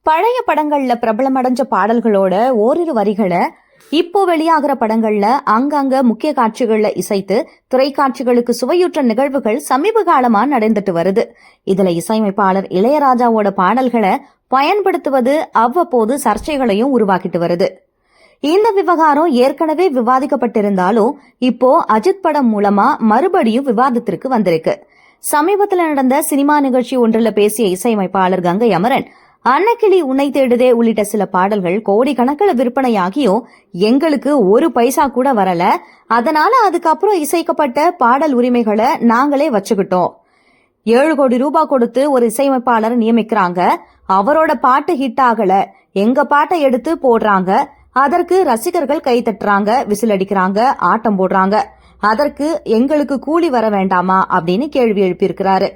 பழைய படங்கள்ல பிரபலமடைஞ்ச பாடல்களோட ஓரிரு வரிகளை இப்போ வெளியாகிற படங்கள்ல அங்கங்க முக்கிய காட்சிகள்ல இசைத்து திரைக்காட்சிகளுக்கு சுவையுற்ற நிகழ்வுகள் சமீப காலமா நடந்துட்டு வருது. இதுல இசையமைப்பாளர் இளையராஜாவோட பாடல்களை பயன்படுத்துவது அவ்வப்போது சர்ச்சைகளையும் உருவாக்கிட்டு வருது. இந்த விவகாரம் ஏற்கனவே விவாதிக்கப்பட்டிருந்தாலும் இப்போ அஜித் படம் மூலமா மறுபடியும் விவாதத்திற்கு வந்திருக்கு. சமீபத்தில் நடந்த சினிமா நிகழ்ச்சி ஒன்றில் பேசிய இசையமைப்பாளர் கங்கை அமரன், அன்னக்கிளி உன்னை தேடுதே உள்ளிட்ட சில பாடல்கள் கோடிக்கணக்கில் விற்பனையாகியும் எங்களுக்கு ஒரு பைசா கூட வரல. அதனால அதுக்கப்புறம் இசைக்கப்பட்ட பாடல் உரிமைகளை நாங்களே வச்சுக்கிட்டோம். 7 கோடி ரூபாய் கொடுத்து ஒரு இசையமைப்பாளரை நியமிக்கிறாங்க. அவரோட பாட்டு ஹிட் ஆகல, எங்க பாட்டை எடுத்து போடுறாங்க. அதற்கு ரசிகர்கள் கை தட்டுறாங்க, விசில் அடிக்கிறாங்க, ஆட்டம் போடுறாங்க. அதற்கு எங்களுக்கு கூலி வர வேண்டாமா அப்படின்னு கேள்வி எழுப்பியிருக்கிறாரு.